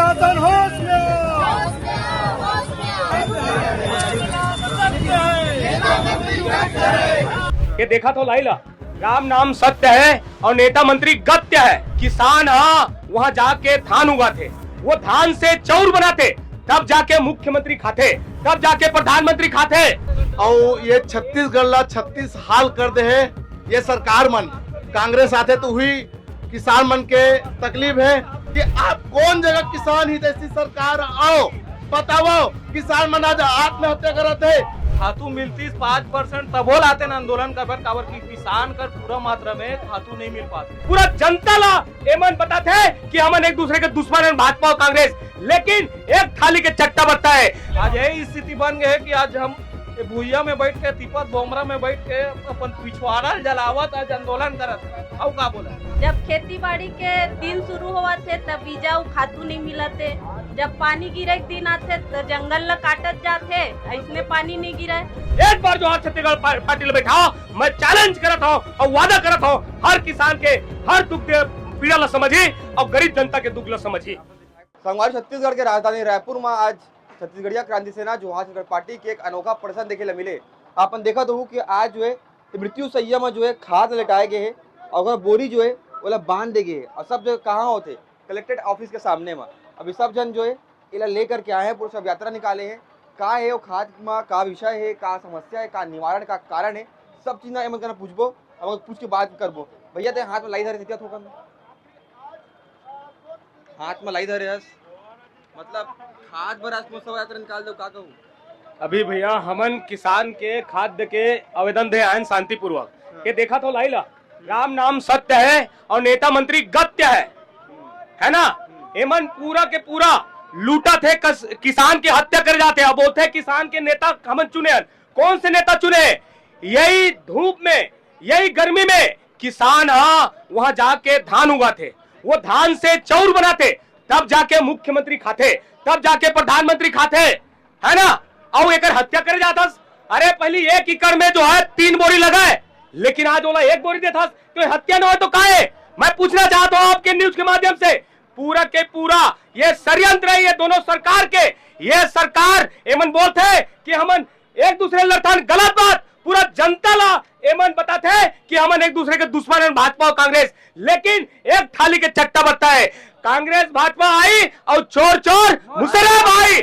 प्रशासन होश में ये देखा तो लाइला, राम नाम सत्य है और नेता मंत्री गत्य है। किसान वहाँ जाके धान उगाते, वो धान से चाउर बनाते, तब जाके मुख्यमंत्री खाते, तब जाके प्रधानमंत्री खाते। और ये छत्तीसगढ़ ला 36 हाल कर दे है। ये सरकार मन कांग्रेस आते तो हुई किसान मन के तकलीफ है कि आप कौन जगह किसान ही जैसी सरकार आओ बताओ। किसान मन आज आत्महत्या करते है। खातू मिलती 5% तब हो लाते न आंदोलन का काबर की किसान कर पूरा मात्रा में खातू नहीं मिल पाते। पूरा जनता ला एमन बताते हैं कि हमन एक दूसरे के दुश्मन है भाजपा और कांग्रेस, लेकिन एक थाली के चट्टा बत्ता है। आज यही स्थिति बन गई है कि आज हम भूइया में बैठ के तिपत बोमरा में बैठ के अपन पिछवाड़ा जलावत आज आंदोलन करत और का बोला। जब खेती बाड़ी के दिन शुरू हुआ थे तब बीजा खातू नहीं मिला थे। जब पानी गिरे के दिन आते तो जंगल ल काटत जाते, इसमें पानी नहीं गिरा। एक बार जो छत्तीसगढ़ पार्टी में बैठा मैं चैलेंज करता हूँ और वादा करता हूँ, हर किसान के हर दुख पीड़ा ला समझी और गरीब जनता के दुख ला समझी। संगवारी छत्तीसगढ़ के राजधानी रायपुर में आज छत्तीसगढ़िया क्रांति सेना जोहार छत्तीसगढ़ पार्टी के एक अनोखा प्रदर्शन देखे मिले। आपन देखा तो कि आज जो है मृत्यु सैया में जो है खाद लटाए गए है और बोरी जो है वो बांध दे गए और सब जो कहाँ होते कलेक्ट्रेट ऑफिस के सामने में। अभी सब जन जो है इला लेकर के आए हैं, पूरा सब यात्रा निकाले हैं। का है वो खाद में का विषय है, का समस्या है, का निवारण का कारण है, सब चीज ना करना पूछबो और पूछ के बात करबो। भैया ते हाथ में लाई धरे थोड़ा हाथ में लाई धरे मतलब खाद भर सब यात्रा निकाल दो का कहूँ। अभी भैया हमन किसान के खाद्य के आवेदन दे आए शांतिपूर्वक। ये देखा तो लाइला, राम नाम सत्य है और नेता मंत्री गत्य है ना। एमन पूरा के पूरा लूटा थे, किसान की हत्या कर जाते। अब बोलते किसान के नेता हमन चुने, कौन से नेता चुने? यही धूप में यही गर्मी में किसान वहां जाके धान उगाते, वो धान से चाउर बनाते, तब जाके मुख्यमंत्री खाते, तब जाके प्रधानमंत्री खाते, है ना। और एक हत्या कर जाता। अरे पहली 1 एकड़ में जो है 3 बोरी लगाए, लेकिन आज बोला 1 बोरी देता तो हत्या न हो तो काहे? मैं पूछना चाहता हूं आपके न्यूज के माध्यम से, पूरा के पूरा ये षड्यंत्र है ये दोनों सरकार के। ये सरकार एमन बोलते हैं कि हमन एक दूसरे लड़थन, गलत बात। पूरा जनता ला एमन बताते हैं कि हमन एक दूसरे के दुश्मन है भाजपा और कांग्रेस, लेकिन एक थाली के चट्टा बत्ता है। कांग्रेस भाजपा आई और चोर चोर मुशर्रफ आई।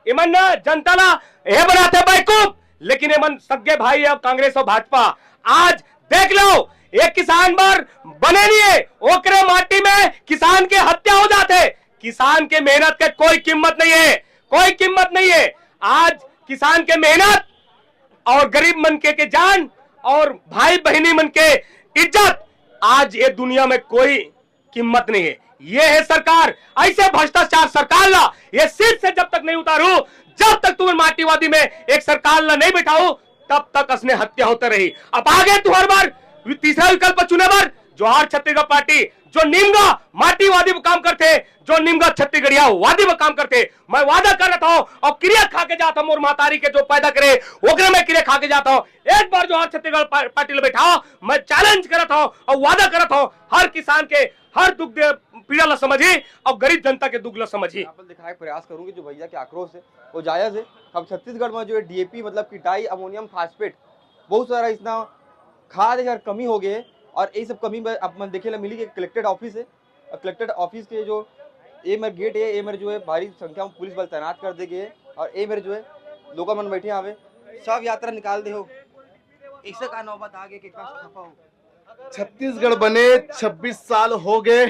एमन ना जनता ला ये बनाते बेवकूफ, लेकिन एमन सगे भाई है कांग्रेस और भाजपा। आज देख लो एक किसान बार बने नहीं है, ओकरे माटी में किसान के हत्या हो जाते। किसान के मेहनत के कोई कीमत नहीं है, कोई कीमत नहीं है। आज किसान के मेहनत और गरीब मन के जान और भाई बहनी मन के इज्जत आज ये दुनिया में कोई कीमत नहीं है। ये है सरकार, ऐसे भ्रष्टाचार सरकार ला ये सीट से जब तक नहीं उतारू, जब तक तुम माटीवादी में एक सरकार ला नहीं बैठाओ, तब तक असने हत्या होते रही। अब आगे तू हर बार तीसरा विकल्प चुने बार जोहार छत्तीसगढ़ पार्टी जो निम्गा माटीवादी में काम करते, जो निम्गा छत्तीसगढ़िया वादी में काम करते। मैं वादा कर रहा हूं और क्रिया खा के जाता हूं, और मातारी के जो पैदा करे ओकरे में क्रिया खा के जाता हूं। एक बार जोहार छत्तीसगढ़ पार्टी में बैठा मैं चैलेंज कर रहा हूं और वादा कर रहा हूं, हर किसान के हर दुख पीड़ा ला समझी और गरीब जनता के दुख ला समझी। दिखाने का प्रयास करूंगी जो भैया के आक्रोश है वो जायज है। हम छत्तीसगढ़ में जो है डीएपी मतलब कि डाई अमोनियम फास्फेट बहुत सारा इसना खाद यार कमी हो गए, और ये सब कमी अपन देखे ला मिली कि कलेक्ट्रेट ऑफिस है। कलेक्ट्रेट ऑफिस के जो ए मेरे गेट है, ए मेरे जो है भारी संख्या में पुलिस बल तैनात कर दे गए, और ए मेरे जो है लोग मन बैठे आवे सब यात्रा निकाल दे हो। ऐसे का नौबत आ गए कितना खफा हो। छत्तीसगढ़ बने 26 साल हो गए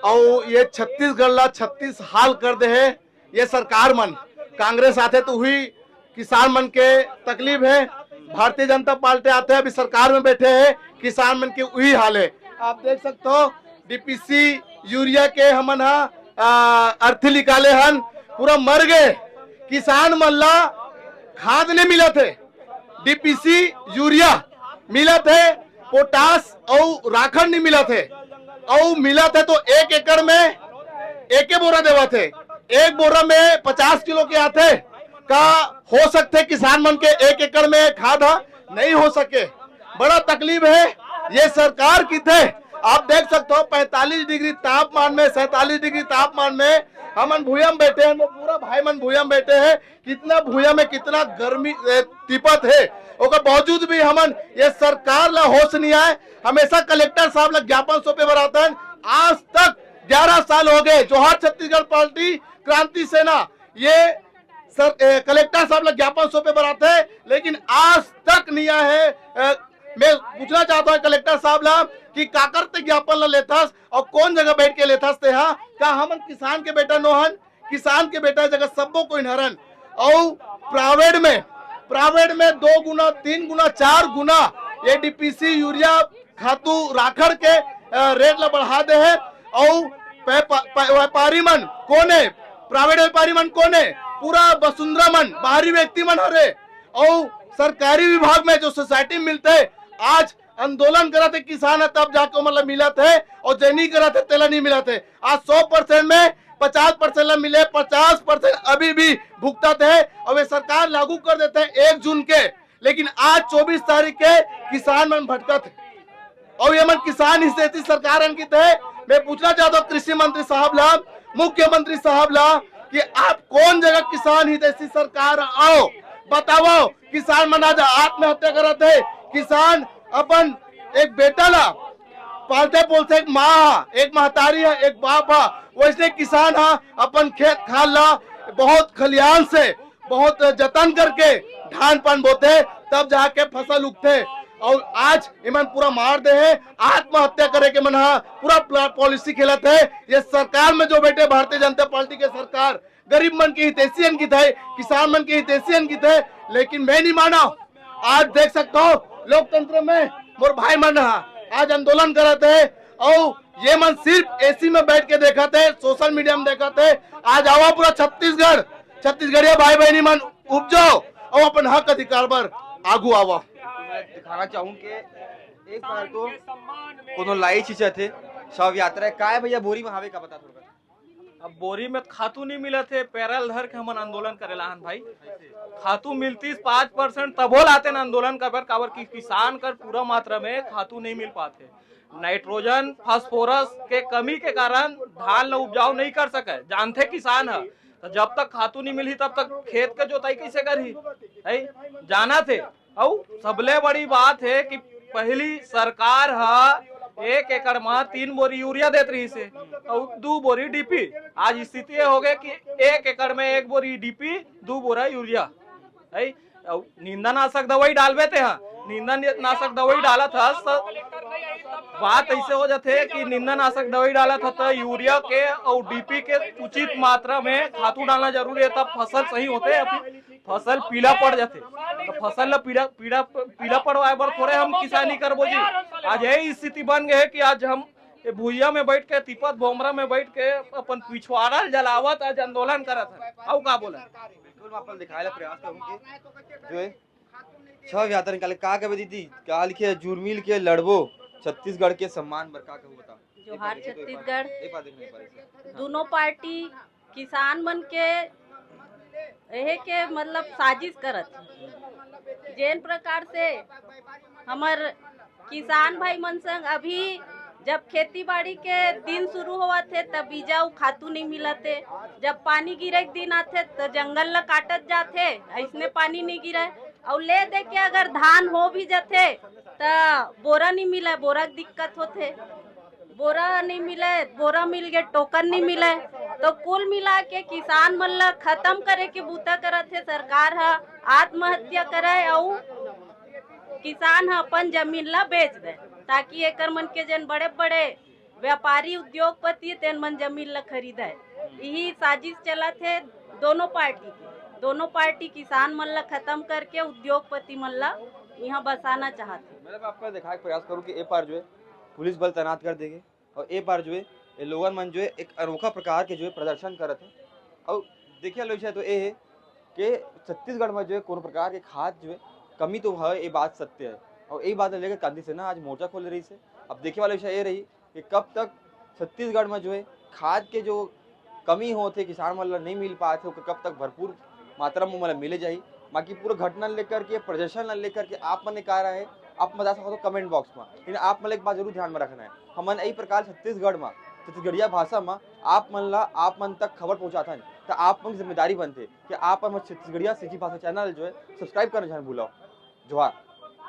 और ये छत्तीसगढ़ ला 36 हाल कर दे है। ये सरकार मन कांग्रेस आते तो हुई किसान मन के तकलीफ है। भारतीय जनता पार्टी आते हैं अभी सरकार में बैठे हैं, किसान मन के वही हाल है। आप देख सकते हो डीपीसी यूरिया के हमन अर्थी निकाले हन, पूरा मर गए। किसान मन ला खाद नहीं मिला थे, डीपीसी यूरिया मिला थे, पोटास और राखड़ नहीं मिला थे, और मिला थे तो 1 एकड़ में 1 बोरा देवा थे। 1 बोरा में 50 किलो के आते का हो सकते किसान मन के 1 एकड़ में खाद नहीं हो सके। बड़ा तकलीफ है। ये सरकार की थे आप देख सकते हो 45 डिग्री तापमान में, 47 डिग्री तापमान में हमन भूयम बैठे हैं, पूरा भाई मन भूयम बैठे हैं। कितना भूयम में कितना गर्मी तिपत है, ओकर बावजूद भी हमन ये सरकार ला होश नहीं आए। हमेशा कलेक्टर साहब ला ज्ञापन सौंपे बरातन, आज तक 11 साल हो गए। जोहार छत्तीसगढ़ पार्टी क्रांति सेना ये कलेक्टर साहब ला ज्ञापन सौंपे बराते हैं, लेकिन आज तक नहीं आया है। मैं पूछना चाहता हूँ कलेक्टर साहब ला कि का करते ज्ञापन ला लेथस और कौन जगह बैठ के लेथस ते हाँ? का हमन किसान के बेटा नोहन, किसान के बेटा जगह सबको कोई नहरन और प्राइवेट में 2 गुना 3 गुना 4 गुना ये डीपीसी यूरिया खातू राखड़ के रेट ला बढ़ा दे है। और व्यापारी मन कोने, प्राइवेट व्यापारी मन कोने, पूरा वसुंधरा मन बाहरी व्यक्ति मन हरे और सरकारी विभाग में जो सोसाइटी मिलते आज आंदोलन करते किसान है तब जाके मतलब मिला थे और जो नहीं करते तेला नहीं मिला थे। आज 100% में 50% ला मिले, 50% अभी भी भुगताते हैं और वे सरकार लागू कर देते हैं 1 जून के। लेकिन आज 24 तारीख के किसान मन भटकत है और ये मन किसान हिस्से सरकार अंकित है। मैं पूछना चाहता हूँ कृषि मंत्री साहब ला, मुख्यमंत्री साहब ला कि आप कौन जगह किसान हितैषी सरकार आओ बताओ। किसान मन आज आत्महत्या करत है, किसान अपन एक बेटा ला पालते पोलते, एक माँ एक महतारी है, एक बाप है, वैसे किसान है अपन खेत खाल ला बहुत खलियान से बहुत जतन करके धान पान बोते तब जाके फसल उगते और आज इमन पूरा मार दे है। आत्महत्या करे के मन पूरा पॉलिसी खेलत है। ये सरकार में जो बैठे भारतीय जनता पार्टी के सरकार गरीब मन की हितैषी अंकित है, किसान मन की हितैषी अंकित है, लेकिन मैं नहीं माना। आज देख सकता हूँ लोकतंत्र में मोर भाई मन आज आंदोलन करते है और ये मन सिर्फ एसी में बैठ के देखा थे, सोशल मीडिया में देखा थे। आज आवा पूरा छत्तीसगढ़िया भाई बहनी मन उपजाओ और अपन हक अधिकार पर आगू आवा। दिखाना चाहूँ कि एक बार तो कोनो लाई चीचा थे शव यात्रा काय भैया बोरी में हावे का बता थोड़ा। अब बोरी में खातू नहीं मिला थे, पैरल धर के हमन आंदोलन करेला हन भाई। खातू मिलती 5% तबो लाते न आंदोलन काबर की किसान कर पूरा मात्रा में खातू नहीं मिल पाते। नाइट्रोजन फास्फोरस के कमी के कारण धान ल उपजाऊ नहीं कर सके, जानते किसान है। तो जब तक खातू नहीं मिली तब तक खेत का जोताई कैसे करही है जाना थे। और सबले बड़ी बात है कि पहली सरकार है 1 एकड़ में 3 बोरी यूरिया देत रही से और 2 बोरी डीपी। आज स्थिति हो गई कि 1 एकड़ में 1 बोरी डीपी 2 बोरा यूरिया है। निंदानाशक दवाई डालबे थे हाँ, निंदानाशक दवाई डाला था। बात ऐसे हो जाते कि निंदानाशक दवाई डाला था तो यूरिया के और डीपी के उचित मात्रा में खातू डालना जरूरी है, तब फसल सही होते है। फसल पीला पड़ जाते तो फसल ला पीला पड़वाए बर थोड़े हम किसानी करबो जी। आज यही स्थिति बन गए है कि आज हम भूइया में बैठ के तिपत बोमरा में बैठ के अपन पिछवाड़ा जलावत आज आंदोलन करत है। और का बोला बिल्कुल अपन दिखाए प्रयास करूंगी जो है छह यात्रा निकाले का कहे दीदी का लिखे जुर्मिल के लड़बो छत्तीसगढ़ के सम्मान बर का कहूं बता। जोहार छत्तीसगढ़ एक बार देखने दोनों पार्टी किसान मन के एहे के मतलब साजिश करत है। जेन प्रकार से हमार किसान भाई मन संग अभी जब खेती बाड़ी के दिन शुरू हुआ थे तब बीजा खातू नहीं मिला थे। जब पानी गिरे के दिन आते तो जंगल ला काटत जाते, ऐसने पानी नहीं गिरा और ले दे के अगर धान हो भी जाते तो बोरा नहीं मिला, बोरा की दिक्कत होते। बोरा नहीं मिले, बोरा मिल गए टोकन नहीं मिले, तो कुल मिला के किसान मन ला खत्म करे के बूता करत है। सरकार है आत्महत्या करे और किसान है अपन जमीन ला बेच दे ताकि एकर मन के जन बड़े बड़े व्यापारी उद्योगपति तेन मन जमीन ला खरीदे। यही साजिश चला थे दोनों पार्टी किसान मन ला खत्म करके उद्योगपति मन ला यहाँ बसाना चाहते। मैं आपका दिखाने का प्रयास करूँ कि ए पार जो है पुलिस बल तैनात कर देंगे और ए बार जो है ये लोगन मन जो है एक अनोखा प्रकार के जो है प्रदर्शन करत है। और देखिए लोग तो ये है कि छत्तीसगढ़ में जो है कोनो प्रकार के खाद जो है कमी तो है, ये बात सत्य है। और यही बात लेकर क्रांति सेना आज मोर्चा खोल रही है। अब देखने वाला विषय ये रही कि कब तक छत्तीसगढ़ में जो है खाद के जो कमी होते किसान मतलब नहीं मिल पाते कब तक भरपूर मात्रा में मतलब मिले जाए। बाकी पूरा घटना लेकर के प्रदर्शन लेकर के आप मन ने कहा है आप बता सको तो कमेंट बॉक्स में। लेकिन आप मन एक बात जरूर ध्यान में रखना है, हमन यही प्रकार छत्तीसगढ़ में छत्तीसगढ़िया भाषा में आप मन तक खबर पहुंचाथन, तो आप मन की जिम्मेदारी बनते कि आप छत्तीसगढ़िया सीधी भाषा चैनल जो है सब्सक्राइब करना भूलो। जोहार।